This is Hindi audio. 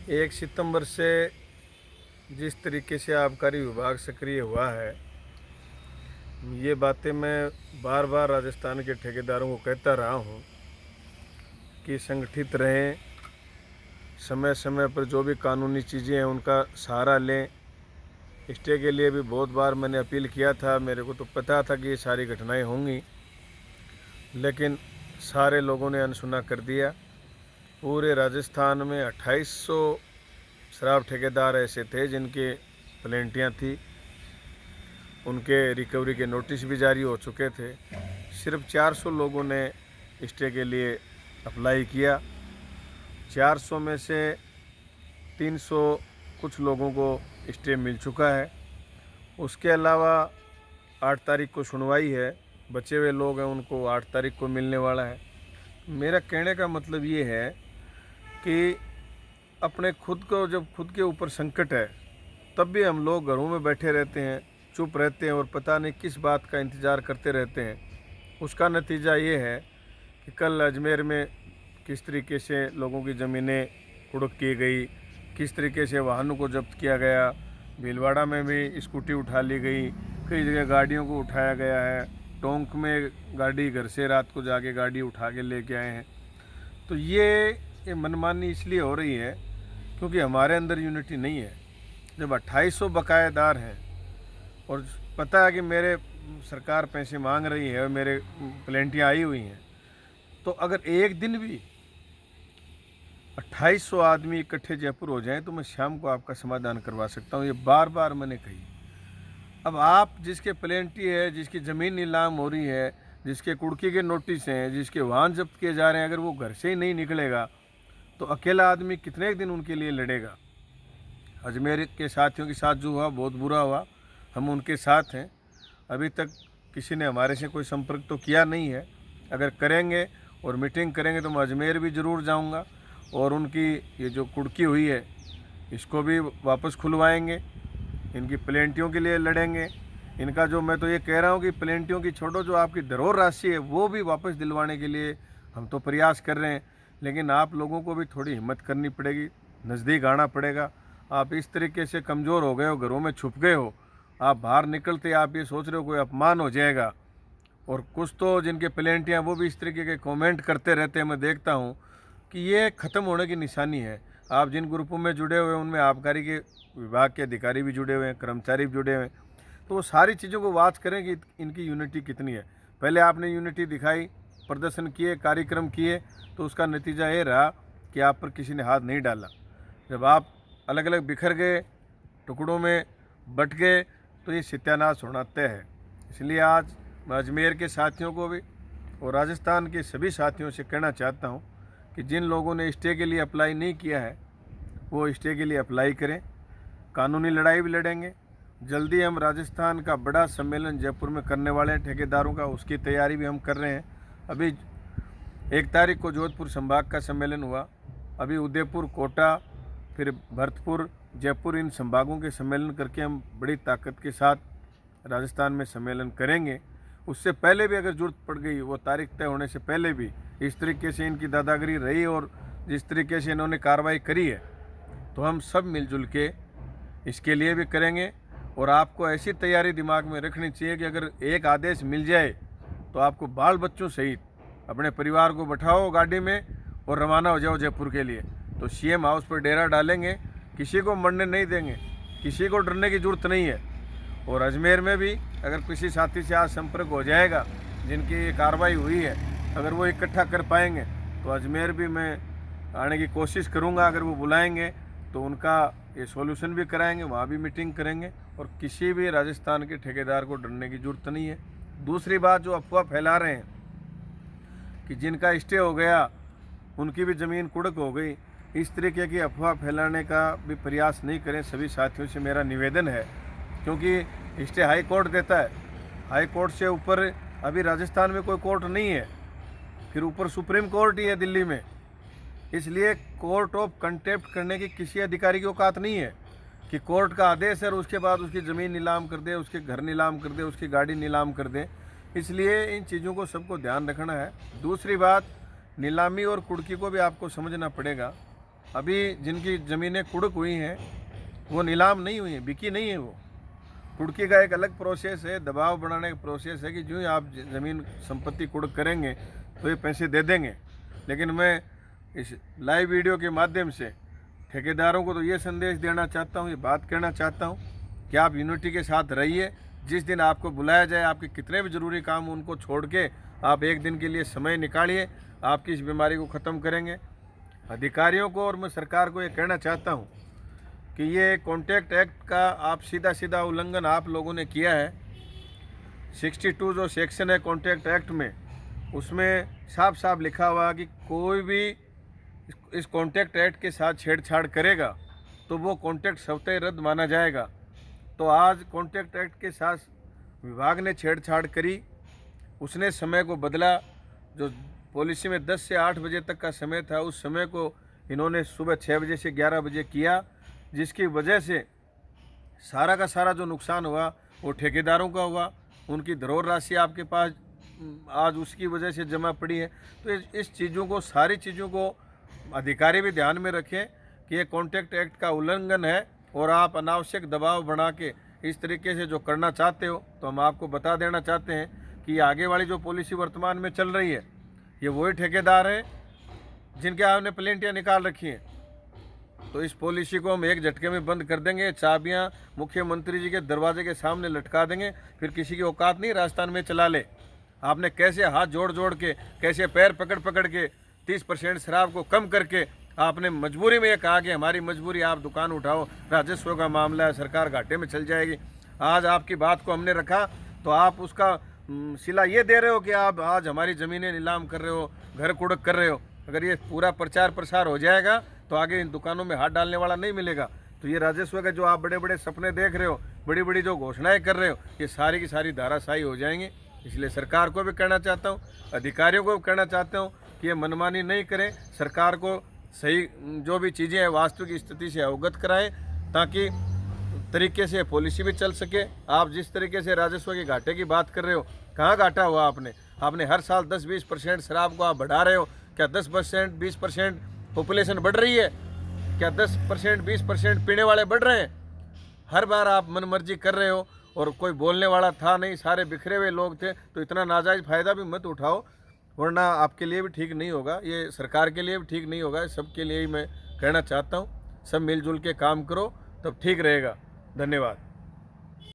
1 सितंबर से जिस तरीके से आबकारी विभाग सक्रिय हुआ है, ये बातें मैं बार बार राजस्थान के ठेकेदारों को कहता रहा हूँ कि संगठित रहें, समय समय पर जो भी कानूनी चीज़ें हैं उनका सहारा लें। स्टे के लिए भी बहुत बार मैंने अपील किया था। मेरे को तो पता था कि ये सारी घटनाएं होंगी, लेकिन सारे लोगों ने अनसुना कर दिया। पूरे राजस्थान में 2800 शराब ठेकेदार ऐसे थे जिनके प्लेंटियाँ थी, उनके रिकवरी के नोटिस भी जारी हो चुके थे। सिर्फ 400 लोगों ने स्टे के लिए अप्लाई किया। 400 में से 300 कुछ लोगों को स्टे मिल चुका है। उसके अलावा 8 तारीख को सुनवाई है, बचे हुए लोग हैं उनको 8 तारीख को मिलने वाला है। मेरा कहने का मतलब ये है कि अपने खुद को, जब खुद के ऊपर संकट है तब भी हम लोग घरों में बैठे रहते हैं, चुप रहते हैं और पता नहीं किस बात का इंतज़ार करते रहते हैं। उसका नतीजा ये है कि कल अजमेर में किस तरीके से लोगों की ज़मीनें कुड़क की गई, किस तरीके से वाहनों को जब्त किया गया। भीलवाड़ा में भी स्कूटी उठा ली गई, कई जगह गाड़ियों को उठाया गया है। टोंक में गाड़ी, घर से रात को जाके गाड़ी उठा के लेके आए हैं। तो ये मनमानी इसलिए हो रही है क्योंकि हमारे अंदर यूनिटी नहीं है। जब 2800 बकायेदार हैं और पता है कि मेरे सरकार पैसे मांग रही है और मेरे प्लेंटियाँ आई हुई हैं, तो अगर एक दिन भी 2800 आदमी इकट्ठे जयपुर हो जाएं तो मैं शाम को आपका समाधान करवा सकता हूं। ये बार बार मैंने कही। अब आप जिसके प्लेंटी है, जिसकी ज़मीन नीलाम हो रही है, जिसके कुड़की के नोटिस हैं, जिसके वाहन जब्त किए जा रहे हैं, अगर वो घर से ही नहीं निकलेगा तो अकेला आदमी कितने दिन उनके लिए लड़ेगा। अजमेर के साथियों के साथ जो हुआ बहुत बुरा हुआ, हम उनके साथ हैं। अभी तक किसी ने हमारे से कोई संपर्क तो किया नहीं है। अगर करेंगे और मीटिंग करेंगे तो मैं अजमेर भी ज़रूर जाऊंगा और उनकी ये जो कुड़की हुई है इसको भी वापस खुलवाएंगे, इनकी प्लेंटियों के लिए लड़ेंगे। इनका जो, मैं तो ये कह रहा हूँ कि प्लेंटियों की छोड़ो, जो आपकी धरोहर राशि है वो भी वापस दिलवाने के लिए हम तो प्रयास कर रहे हैं। लेकिन आप लोगों को भी थोड़ी हिम्मत करनी पड़ेगी, नज़दीक आना पड़ेगा। आप इस तरीके से कमज़ोर हो गए हो, घरों में छुप गए हो। आप बाहर निकलते आप ये सोच रहे हो कोई अपमान हो जाएगा। और कुछ तो जिनके प्लेंटियाँ वो भी इस तरीके के कमेंट करते रहते हैं, मैं देखता हूँ कि ये ख़त्म होने की निशानी है। आप जिन ग्रुपों में जुड़े हुए हैं उनमें आबकारी के विभाग के अधिकारी भी जुड़े हुए हैं, कर्मचारी भी जुड़े हुए हैं। तो वो सारी चीज़ों को वाच करें कि इनकी यूनिटी कितनी है। पहले आपने यूनिटी दिखाई, प्रदर्शन किए, कार्यक्रम किए, तो उसका नतीजा ये रहा कि आप पर किसी ने हाथ नहीं डाला। जब आप अलग अलग बिखर गए, टुकड़ों में बट गए, तो ये सत्यानाश होना तय है। इसलिए आज मैं अजमेर के साथियों को भी और राजस्थान के सभी साथियों से कहना चाहता हूँ कि जिन लोगों ने स्टे के लिए अप्लाई नहीं किया है वो स्टे के लिए अप्लाई करें। कानूनी लड़ाई भी लड़ेंगे। जल्दी हम राजस्थान का बड़ा सम्मेलन जयपुर में करने वाले हैं ठेकेदारों का, उसकी तैयारी भी हम कर रहे हैं। अभी 1 तारीख को जोधपुर संभाग का सम्मेलन हुआ, अभी उदयपुर, कोटा, फिर भरतपुर, जयपुर, इन संभागों के सम्मेलन करके हम बड़ी ताकत के साथ राजस्थान में सम्मेलन करेंगे। उससे पहले भी अगर जरूरत पड़ गई, वो तारीख तय होने से पहले भी इस तरीके से इनकी दादागिरी रही और जिस तरीके से इन्होंने कार्रवाई करी है, तो हम सब मिलजुल के इसके लिए भी करेंगे। और आपको ऐसी तैयारी दिमाग में रखनी चाहिए कि अगर एक आदेश मिल जाए तो आपको बाल बच्चों सहित अपने परिवार को बैठाओ गाड़ी में और रवाना हो जाओ जयपुर के लिए। तो सीएम हाउस पर डेरा डालेंगे, किसी को मरने नहीं देंगे, किसी को डरने की ज़रूरत नहीं है। और अजमेर में भी अगर किसी साथी से आज संपर्क हो जाएगा जिनकी ये कार्रवाई हुई है, अगर वो इकट्ठा कर पाएंगे तो अजमेर भी मैं आने की कोशिश करूंगा। अगर वो बुलाएंगे तो उनका ये सॉल्यूशन भी कराएंगे, वहाँ भी मीटिंग करेंगे। और किसी भी राजस्थान के ठेकेदार को डरने की ज़रूरत नहीं है। दूसरी बात, जो अफवाह फैला रहे हैं कि जिनका स्टे हो गया उनकी भी ज़मीन कुड़क हो गई, इस तरीके की अफवाह फैलाने का भी प्रयास नहीं करें। सभी साथियों से मेरा निवेदन है, क्योंकि स्टे हाई कोर्ट देता है। हाई कोर्ट से ऊपर अभी राजस्थान में कोई कोर्ट नहीं है, फिर ऊपर सुप्रीम कोर्ट ही है दिल्ली में। इसलिए कोर्ट ऑफ कंटेम्प्ट करने की किसी अधिकारी की औकात नहीं है कि कोर्ट का आदेश है और उसके बाद उसकी ज़मीन नीलाम कर दे, उसके घर नीलाम कर दे, उसकी गाड़ी नीलाम कर दे। इसलिए इन चीज़ों को सबको ध्यान रखना है। दूसरी बात, नीलामी और कुड़की को भी आपको समझना पड़ेगा अभी जिनकी ज़मीनें कुड़क हुई हैं वो नीलाम नहीं हुई हैं, बिकी नहीं है वो। कुड़की का एक अलग प्रोसेस है, दबाव बढ़ाने का प्रोसेस है कि जो ही आप ज़मीन संपत्ति कुड़क करेंगे तो ये पैसे दे देंगे। लेकिन मैं इस लाइव वीडियो के माध्यम से ठेकेदारों को तो ये संदेश देना चाहता हूँ, ये बात कहना चाहता हूँ कि आप यूनिटी के साथ रहिए। जिस दिन आपको बुलाया जाए, आपके कितने भी ज़रूरी काम उनको छोड़ के आप एक दिन के लिए समय निकालिए, आपकी इस बीमारी को ख़त्म करेंगे। अधिकारियों को और मैं सरकार को ये कहना चाहता हूँ कि ये कॉन्ट्रैक्ट एक्ट का आप सीधा उल्लंघन आप लोगों ने किया है। 62 जो सेक्शन है कॉन्ट्रैक्ट एक्ट में, उसमें साफ साफ लिखा हुआ कि कोई भी इस कॉन्ट्रैक्ट एक्ट के साथ छेड़छाड़ करेगा तो वो कॉन्ट्रैक्ट स्वतः रद्द माना जाएगा। तो आज कॉन्ट्रैक्ट एक्ट के साथ विभाग ने छेड़छाड़ करी, उसने समय को बदला। जो पॉलिसी में 10 से 8 बजे तक का समय था, उस समय को इन्होंने सुबह 6 बजे से 11 बजे किया, जिसकी वजह से सारा का सारा जो नुकसान हुआ वो ठेकेदारों का हुआ। उनकी धरोहर राशि आपके पास आज उसकी वजह से जमा पड़ी है। तो इस चीज़ों को, सारी चीज़ों को अधिकारी भी ध्यान में रखें कि ये कॉन्ट्रैक्ट एक्ट का उल्लंघन है और आप अनावश्यक दबाव बना के इस तरीके से जो करना चाहते हो, तो हम आपको बता देना चाहते हैं कि आगे वाली जो पॉलिसी वर्तमान में चल रही है, ये वही ठेकेदार हैं जिनके आपने प्लेंटियाँ निकाल रखी हैं। तो इस पॉलिसी को हम एक झटके में बंद कर देंगे, चाबियां मुख्यमंत्री जी के दरवाजे के सामने लटका देंगे, फिर किसी की औकात नहीं राजस्थान में चला ले। आपने कैसे हाथ जोड़ जोड़ के, कैसे पैर पकड़ पकड़ के 30% शराब को कम करके आपने मजबूरी में ये कहा कि हमारी मजबूरी, आप दुकान उठाओ, राजस्व का मामला है, सरकार घाटे में चल जाएगी। आज आपकी बात को हमने रखा तो आप उसका सिला ये दे रहे हो कि आप आज हमारी ज़मीनें नीलाम कर रहे हो, घर कुड़क कर रहे हो। अगर ये पूरा प्रचार प्रसार हो जाएगा तो आगे इन दुकानों में हाथ डालने वाला नहीं मिलेगा। तो ये राजस्व का जो आप बड़े बड़े सपने देख रहे हो, बड़ी बड़ी जो घोषणाएं कर रहे हो, ये सारी की सारी धाराशाही हो जाएंगी। इसलिए सरकार को भी कहना चाहता हूँ, अधिकारियों को भी कहना चाहता हूँ कि ये मनमानी नहीं करें, सरकार को सही जो भी चीज़ें हैं वास्तविक स्थिति से अवगत कराएं, ताकि तरीके से पॉलिसी भी चल सके। आप जिस तरीके से राजस्व के घाटे की बात कर रहे हो, कहाँ घाटा हुआ आपने हर साल 10-20% शराब को आप बढ़ा रहे हो। क्या 10% 20% पॉपुलेशन बढ़ रही है? क्या 10% 20% पीने वाले बढ़ रहे हैं? हर बार आप मनमर्जी कर रहे हो और कोई बोलने वाला था नहीं, सारे बिखरे हुए लोग थे। तो इतना नाजायज़ फ़ायदा भी मत उठाओ, वरना आपके लिए भी ठीक नहीं होगा, ये सरकार के लिए भी ठीक नहीं होगा। सबके लिए ही मैं कहना चाहता हूँ, सब मिलजुल के काम करो तब ठीक रहेगा। धन्यवाद।